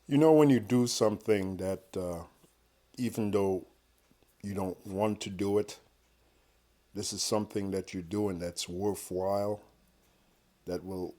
You know, when you do something that, even though you don't want to do it, this is something that you're doing that's worthwhile, that will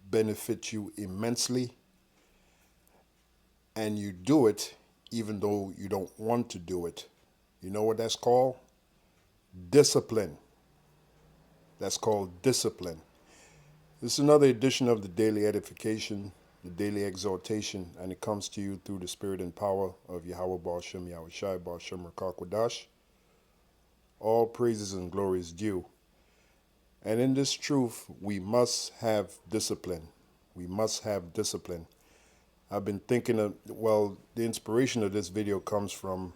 benefit you immensely, and you do it even though you don't want to do it. You know what that's called? Discipline. That's called discipline. This is another edition of the Daily Edification, the Daily Exhortation, and it comes to you through the spirit and power of Yahweh Baal Shem Yahweh Shai Baal Shem Rakakwadash. All praises and glories due. And in this truth, we must have discipline. We must have discipline. I've been thinking of, well, the inspiration of this video comes from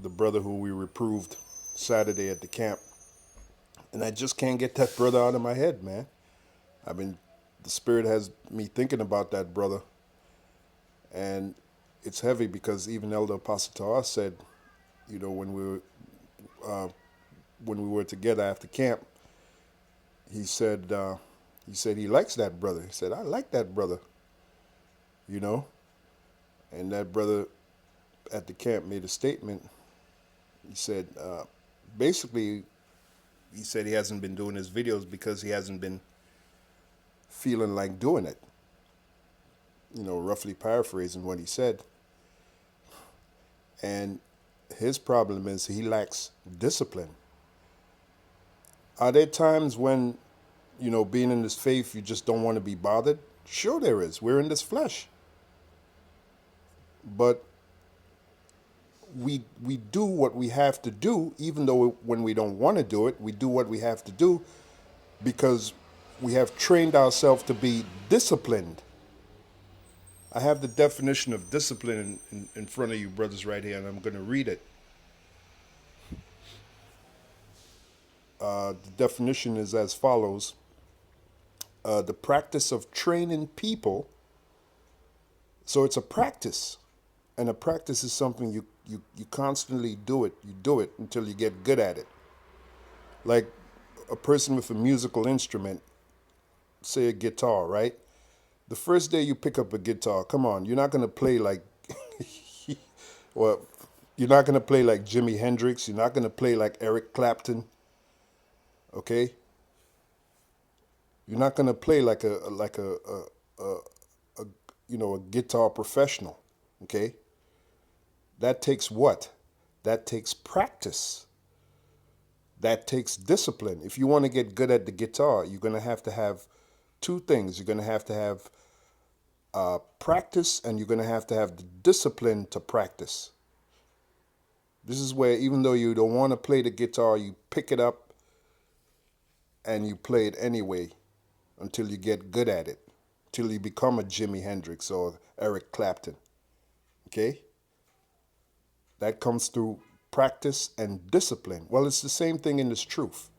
the brother who we reproved Saturday at the camp. And I just can't get that brother out of my head, man. I've been, the Spirit has me thinking about that brother. And it's heavy because even Elder Apostle Torah said, you know, uh, when we were together after camp, he said, he likes that brother. He said, I like that brother, you know. And that brother at the camp made a statement. He said, basically, he said he hasn't been doing his videos because he hasn't been feeling like doing it. You know, roughly paraphrasing what he said. And his problem is he lacks discipline. Are there times when, you know, being in this faith, you just don't want to be bothered? Sure, there is. We're in this flesh. But we do what we have to do, even though when we don't want to do it, we do what we have to do because we have trained ourselves to be disciplined. I have the definition of discipline in front of you, brothers, right here, and I'm going to read it. The definition is as follows: the practice of training people. So it's a practice, and a practice is something you constantly do it. You do it until you get good at it. Like a person with a musical instrument, say a guitar, right? The first day you pick up a guitar, come on, you're not gonna play like, well, you're not gonna play like Jimi Hendrix. You're not gonna play like Eric Clapton. Okay, you're not gonna play like a you know, a guitar professional. Okay, that takes what? That takes practice. That takes discipline. If you want to get good at the guitar, you're gonna have to have two things. You're gonna have to have practice, and you're gonna have to have the discipline to practice. This is where, even though you don't want to play the guitar, you pick it up and you play it anyway until you get good at it, till you become a Jimi Hendrix or Eric Clapton. Okay? That comes through practice and discipline. Well, it's the same thing in this truth.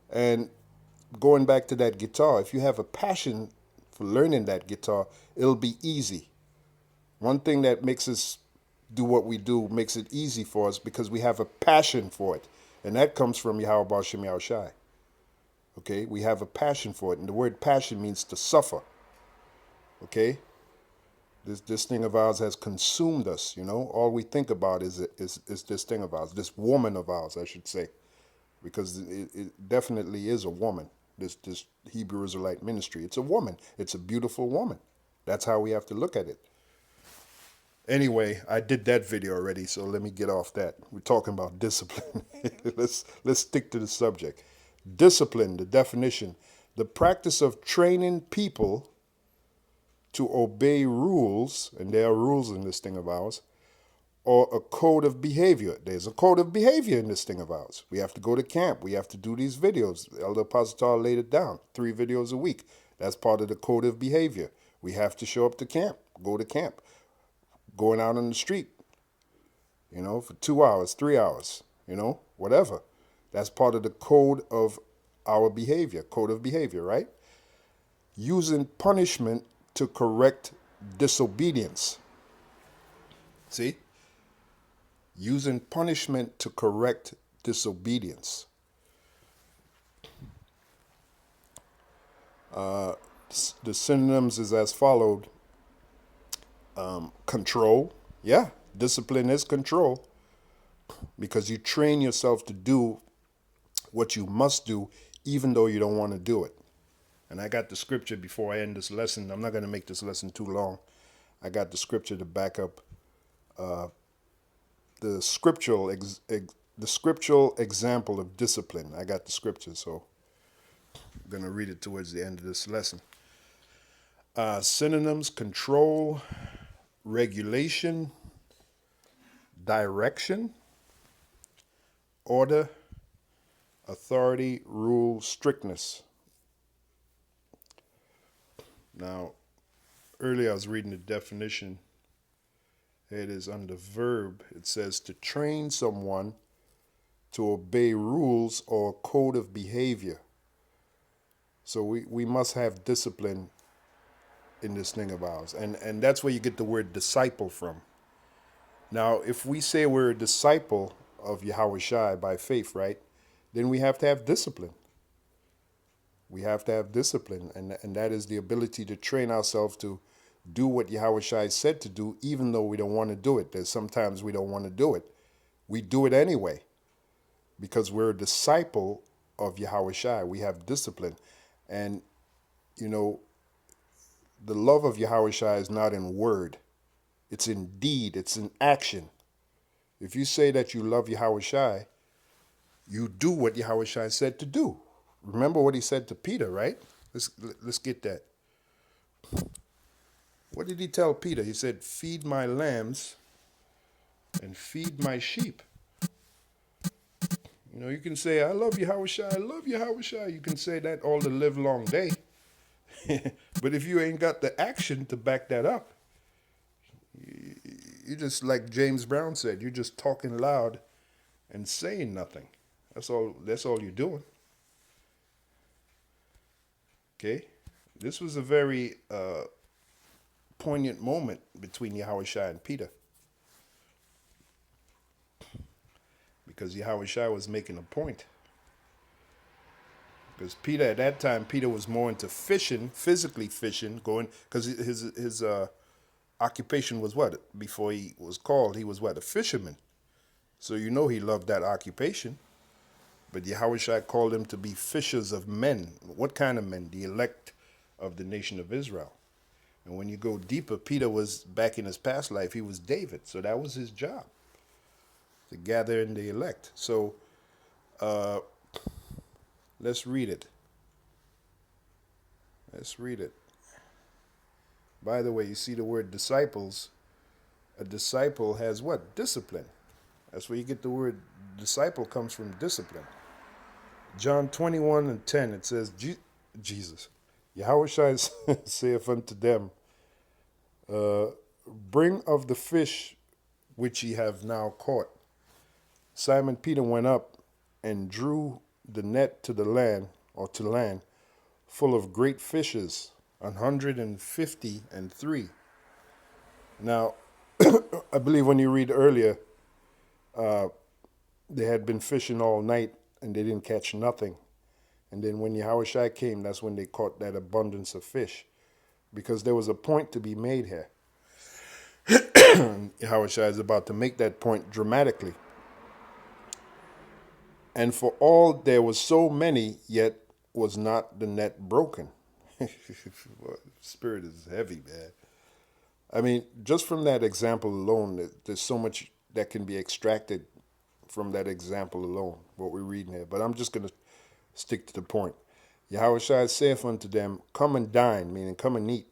And going back to that guitar, if you have a passion for learning that guitar, it'll be easy. One thing that makes us do what we do makes it easy for us because we have a passion for it. And that comes from Yahweh Baal Shem Yahweh Shai. Okay? We have a passion for it. And the word passion means to suffer. Okay? This thing of ours has consumed us, you know. All we think about is this thing of ours, this woman of ours, I should say. Because it definitely is a woman. This Hebrew Israelite ministry. It's a woman. It's a beautiful woman. That's how we have to look at it. Anyway, I did that video already, so let me get off that. We're talking about discipline. let's stick to the subject. Discipline, the definition, the practice of training people to obey rules, and there are rules in this thing of ours, or a code of behavior. There's a code of behavior in this thing of ours. We have to go to camp. We have to do these videos. Elder Apostle laid it down, 3 videos a week. That's part of the code of behavior. We have to show up to camp, go to camp, going out on the street, you know, for 2 hours, 3 hours, you know, whatever. That's part of the code of our behavior, code of behavior, right? Using punishment to correct disobedience. See? Using punishment to correct disobedience. The synonyms is as followed. Control. Yeah, discipline is control because you train yourself to do what you must do even though you don't want to do it. And I got the scripture before I end this lesson. I'm not going to make this lesson too long. I got the scripture to back up the scriptural example of discipline. I got the scripture, so I'm going to read it towards the end of this lesson. Synonyms: control, regulation, direction, order, authority, rule, strictness. Now, earlier I was reading the definition. It is under verb. It says to train someone to obey rules or code of behavior. So we must have discipline in this thing of ours. And that's where you get the word disciple from. Now, if we say we're a disciple of Yahweh Shai by faith, right, then we have to have discipline. We have to have discipline, and that is the ability to train ourselves to do what Yahweh Shai said to do, even though we don't want to do it. There's sometimes we don't want to do it. We do it anyway because we're a disciple of Yahweh Shai. We have discipline. And, you know, the love of Yahweh Shai is not in word. It's in deed. It's in action. If you say that you love Yahweh Shai, you do what Yahweh Shai said to do. Remember what he said to Peter, right? Let's get that. What did he tell Peter? He said, feed my lambs and feed my sheep. You know, you can say, I love Yahweh Shai, I love Yahweh Shai. You can say that all the live long day. But if you ain't got the action to back that up, you just, like James Brown said, you're just talking loud and saying nothing. That's all you're doing. Okay? This was a very poignant moment between Yahweh Shai and Peter. Because Yahweh Shai was making a point. Because Peter, at that time, Peter was more into fishing, physically fishing, going, because his occupation was what? Before he was called, he was what? A fisherman. So you know he loved that occupation. But Yahweh Shai called him to be fishers of men. What kind of men? The elect of the nation of Israel. And when you go deeper, Peter was, back in his past life, he was David. So that was his job, to gather in the elect. So let's read it. Let's read it. By the way, you see the word disciples. A disciple has what? Discipline. That's where you get the word disciple comes from, discipline. John 21:10, it says, Jesus, Yahweh Shai saith unto them, bring of the fish which ye have now caught. Simon Peter went up and drew the net to the land, or to land, full of great fishes, 153. Now, I believe when you read earlier, they had been fishing all night and they didn't catch nothing. And then when Yahweh Shai came, that's when they caught that abundance of fish. Because there was a point to be made here. Yahweh Shai is about to make that point dramatically. And for all there was so many, yet was not the net broken. Spirit is heavy, man. I mean, just from that example alone, there's so much that can be extracted from that example alone, what we're reading here. But I'm just going to stick to the point. Yahweh Shai saith unto them, come and dine, meaning come and eat.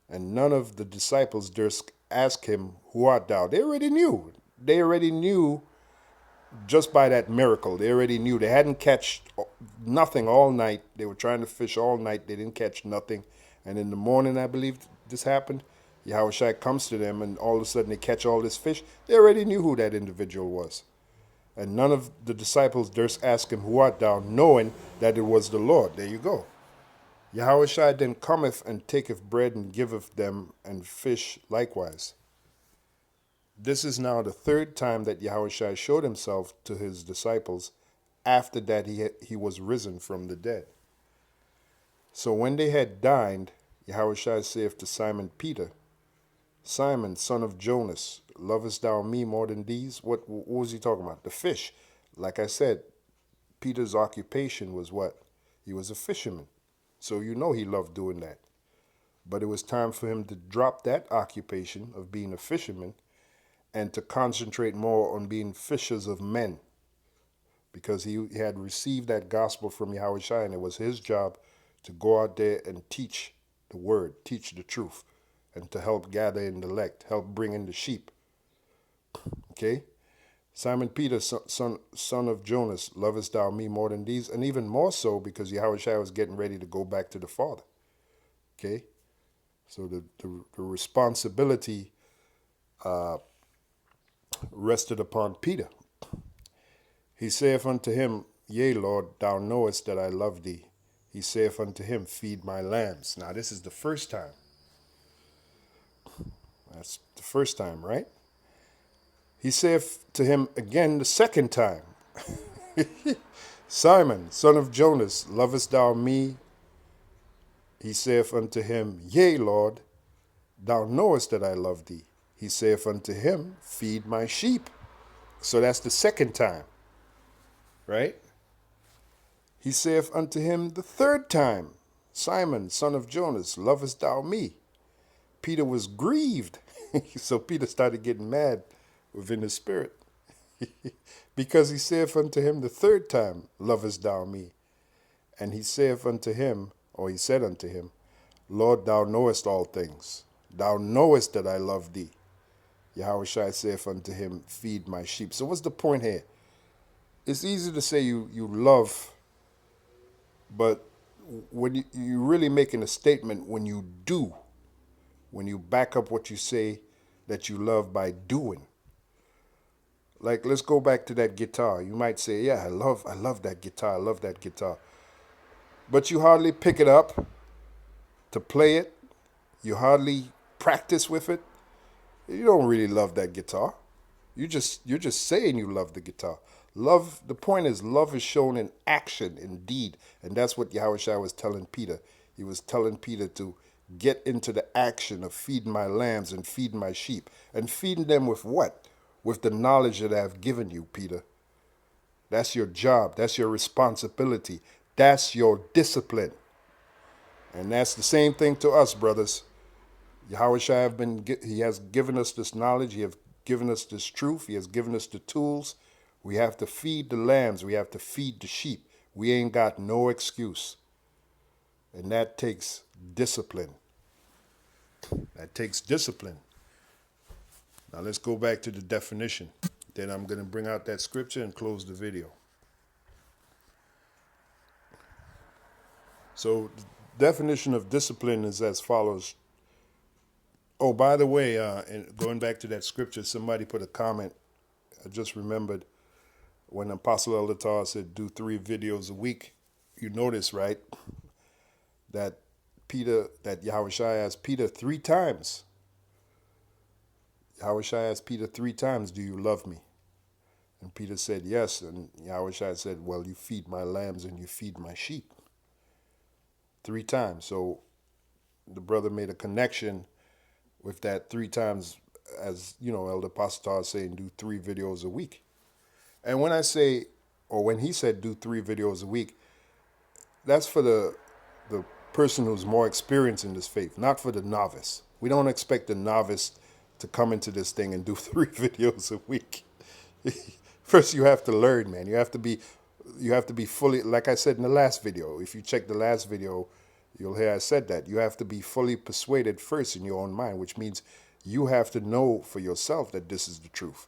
And none of the disciples durst ask him, who art thou? They already knew. They already knew just by that miracle. They already knew. They hadn't catch nothing all night. They were trying to fish all night. They didn't catch nothing. And in the morning, I believe this happened, Yahweh Shai comes to them and all of a sudden they catch all this fish. They already knew who that individual was. And none of the disciples durst ask him, who art thou, knowing that it was the Lord. There you go. Yahweh Shai then cometh and taketh bread and giveth them, and fish likewise. This is now the third time that Yahweh Shai showed himself to his disciples after that he was risen from the dead. So when they had dined, Yahweh Shai saith to Simon Peter, Simon, son of Jonas, lovest thou me more than these? What was he talking about? The fish. Like I said, Peter's occupation was what? He was a fisherman. So you know he loved doing that. But it was time for him to drop that occupation of being a fisherman and to concentrate more on being fishers of men, because he had received that gospel from Yahushua, and it was his job to go out there and teach the word, teach the truth, and to help gather in the elect, help bring in the sheep. Okay? Simon Peter, son of Jonas, lovest thou me more than these? And even more so because Yahushua was getting ready to go back to the Father. Okay? So the responsibility rested upon Peter. He saith unto him, Yea, Lord, thou knowest that I love thee. He saith unto him, Feed my lambs. Now this is the first time. That's the first time, right? He saith to him again the second time, Simon, son of Jonas, lovest thou me? He saith unto him, Yea, Lord, thou knowest that I love thee. He saith unto him, Feed my sheep. So that's the second time, right? He saith unto him the third time, Simon, son of Jonas, lovest thou me? Peter was grieved. So Peter started getting mad within his spirit. Because he saith unto him the third time, Lovest thou me? And he saith unto him, or he said unto him, Lord, thou knowest all things. Thou knowest that I love thee. Yahushua saith unto him, Feed my sheep. So what's the point here? It's easy to say you love, but when you're really making a statement when you do, when you back up what you say that you love by doing. Like, let's go back to that guitar. You might say, yeah, I love that guitar. I love that guitar. But you hardly pick it up to play it. You hardly practice with it. You don't really love that guitar. You're just saying you love the guitar. Love, the point is, love is shown in action, in deed. And that's what Yahushua was telling Peter. He was telling Peter to get into the action of feeding my lambs and feeding my sheep. And feeding them with what? With the knowledge that I have given you, Peter. That's your job. That's your responsibility. That's your discipline. And that's the same thing to us, brothers. Yahushua he has given us this knowledge. He has given us this truth. He has given us the tools. We have to feed the lambs. We have to feed the sheep. We ain't got no excuse. And that takes discipline. That takes discipline. Now let's go back to the definition. Then I'm going to bring out that scripture and close the video. So the definition of discipline is as follows. Oh, by the way, and going back to that scripture, somebody put a comment. I just remembered when Apostle Elder said do 3 videos a week. You notice, right, that Yahushua asked Peter 3 times. Yahushua asked Peter 3 times, do you love me? And Peter said, yes. And Yahushua said, well, you feed my lambs and you feed my sheep. 3 times. So the brother made a connection with that 3 times, as you know, Elder Pastor is saying, do 3 videos a week. And when I say, or when he said do 3 videos a week, that's for the person who's more experienced in this faith, not for the novice. We don't expect the novice to come into this thing and do 3 videos a week. First, you have to learn, man. You have to be fully, like I said in the last video. If you check the last video, you'll hear I said that. You have to be fully persuaded first in your own mind, which means you have to know for yourself that this is the truth.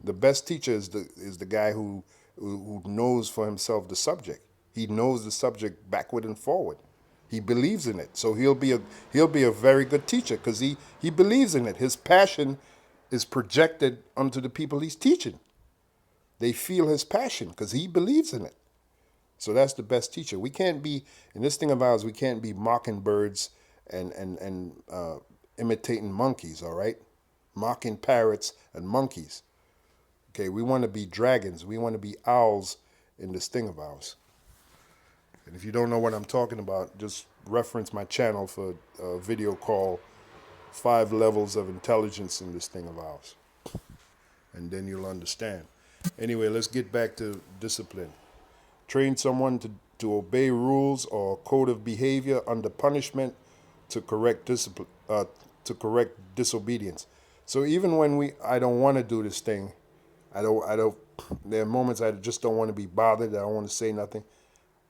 The best teacher is the guy who knows for himself the subject. He knows the subject backward and forward. He believes in it. So he'll be a very good teacher because he believes in it. His passion is projected onto the people he's teaching. They feel his passion because he believes in it. So that's the best teacher. We can't be, in this thing of ours, we can't be mocking birds and imitating monkeys, all right? Mocking parrots and monkeys. Okay, we want to be dragons. We want to be owls in this thing of ours. And if you don't know what I'm talking about, just reference my channel for a video called 5 levels of intelligence in this thing of ours. And then you'll understand. Anyway, let's get back to discipline. Train someone to obey rules or code of behavior under punishment to correct discipline, to correct disobedience. So even when I don't want to do this thing, I don't. There are moments I just don't want to be bothered. I don't want to say nothing.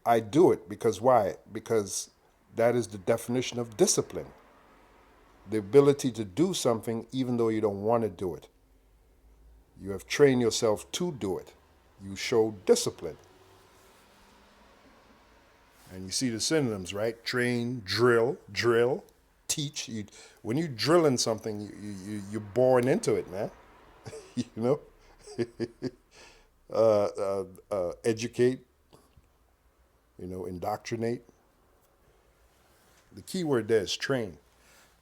I do it because why? Because that is the definition of discipline. The ability to do something even though you don't want to do it. You have trained yourself to do it. You show discipline. And you see the synonyms, right? Train, drill, teach. When you drill in something, you're born into it, man. You know? Educate, indoctrinate. The key word there is train.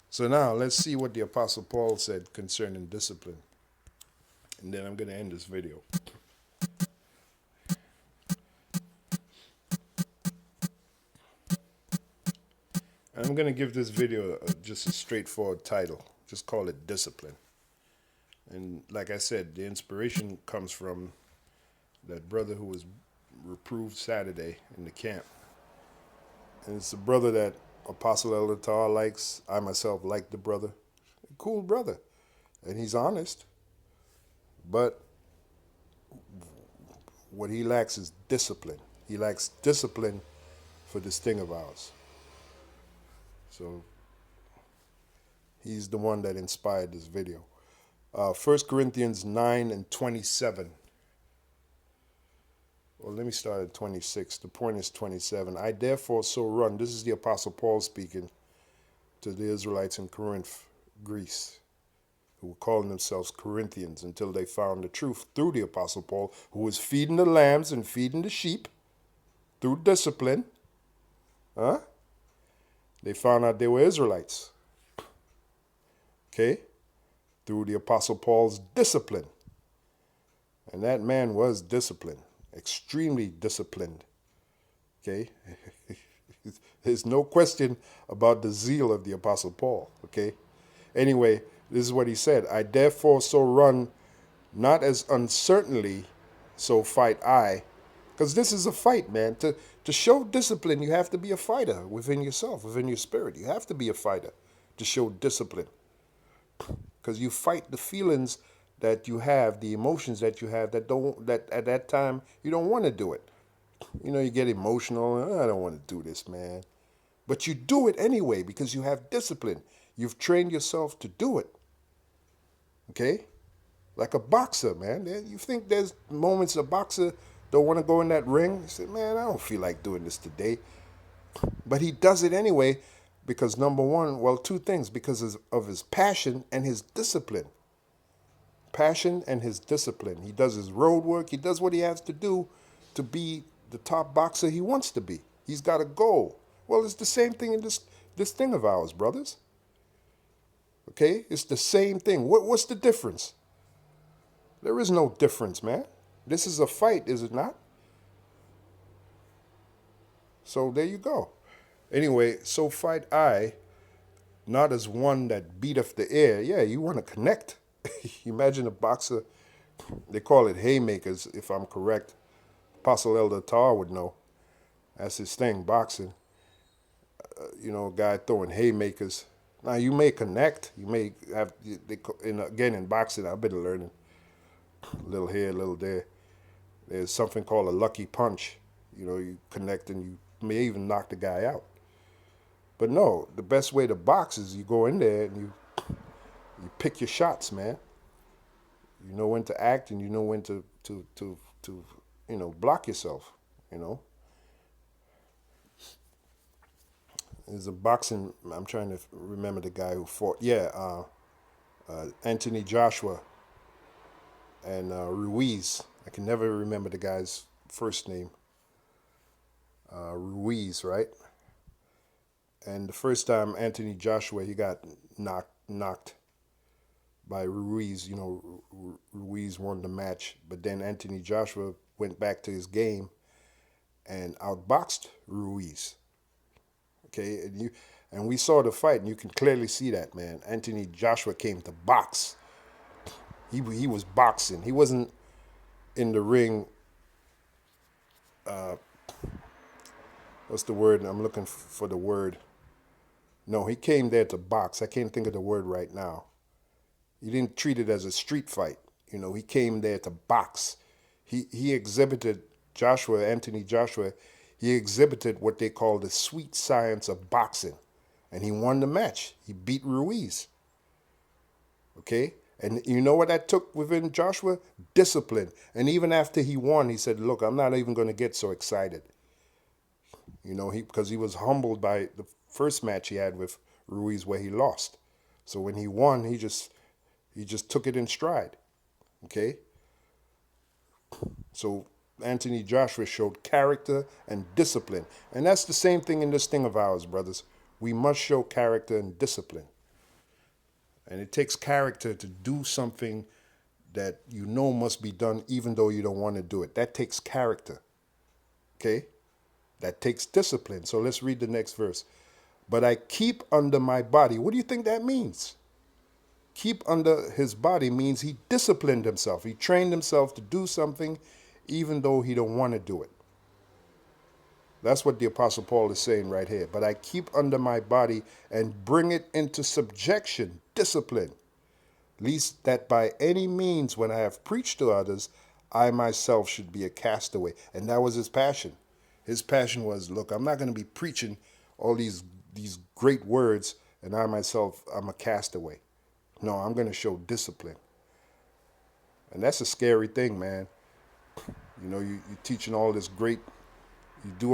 So now let's see what the Apostle Paul said concerning discipline. And then I'm going to end this video. And I'm going to give this video just a straightforward title. Just call it Discipline. And like I said, the inspiration comes from that brother who was reproved Saturday in the camp. And it's a brother that Apostle Elder Tar likes. I myself like the brother. A cool brother. And he's honest. But what he lacks is discipline. He lacks discipline for this thing of ours. So he's the one that inspired this video. 1 Corinthians 9 and 27. Well, let me start at 26. The point is 27. I therefore so run. This is the Apostle Paul speaking to the Israelites in Corinth, Greece, who were calling themselves Corinthians until they found the truth through the Apostle Paul, who was feeding the lambs and feeding the sheep through discipline. They found out they were Israelites. Okay? Through the Apostle Paul's discipline. And that man was disciplined. Extremely disciplined. Okay? There's no question about the zeal of the Apostle Paul. Okay? Anyway, this is what he said. I therefore so run, not as uncertainly, so fight I. Because this is a fight, man. To show discipline, you have to be a fighter within yourself, within your spirit. You have to be a fighter to show discipline. Because you fight the feelings that you have, the emotions that you have that at that time you don't want to do it. You get emotional. I don't want to do this, man. But you do it anyway because you have discipline. You've trained yourself to do it. Okay? Like a boxer, man. You think there's moments a boxer don't want to go in that ring? He said, man, I don't feel like doing this today. But he does it anyway because number one, well, two things, because of his passion and his discipline. Passion and his discipline. He does his road work. He does what he has to do to be the top boxer he wants to be. He's got a goal. Well, it's the same thing in this thing of ours, brothers. Okay? It's the same thing. What's the difference? There is no difference, man. This is a fight, is it not? So there you go. Anyway, so fight I, not as one that beateth the air. Yeah, you want to connect. Imagine a boxer, they call it haymakers, if I'm correct. Apostle Elder Tar would know. That's his thing, boxing. A guy throwing haymakers. Now, you may connect. You may have, again, in boxing, I've been learning. A little here, a little there. There's something called a lucky punch. You connect and you may even knock the guy out. But no, the best way to box is you go in there and you pick your shots, man. You know when to act and you know when to block yourself, There's a boxing, I'm trying to remember the guy who fought. Yeah, Anthony Joshua and Ruiz. I can never remember the guy's first name. Ruiz, right? And the first time Anthony Joshua, he got knocked by Ruiz. Ruiz won the match, but then Anthony Joshua went back to his game and outboxed Ruiz. Okay, and And we saw the fight, and you can clearly see that, man. Anthony Joshua came to box. He was boxing. He wasn't in the ring. What's the word? I'm looking for the word. No, he came there to box. I can't think of the word right now. He didn't treat it as a street fight. You know, he came there to box. He exhibited Anthony Joshua, he exhibited what they call the sweet science of boxing. And he won the match. He beat Ruiz. Okay? And you know what that took within Joshua? Discipline. And even after he won, he said, look, I'm not even going to get so excited. You know, because he was humbled by the first match he had with Ruiz where he lost. So when he won, he just took it in stride. Okay? So Anthony Joshua showed character and discipline. And that's the same thing in this thing of ours, brothers. We must show character and discipline. And it takes character to do something that you know must be done even though you don't want to do it. That takes character. Okay? That takes discipline. So let's read the next verse. But I keep under my body. What do you think that means? Keep under his body means he disciplined himself. He trained himself to do something even though he don't want to do it. That's what the Apostle Paul is saying right here. But I keep under my body and bring it into subjection, discipline, lest that by any means when I have preached to others, I myself should be a castaway. And that was his passion. His passion was, look, I'm not going to be preaching all these great words and I myself, I'm a castaway. No, I'm going to show discipline. And that's a scary thing, man. You know, you're teaching all this great, you do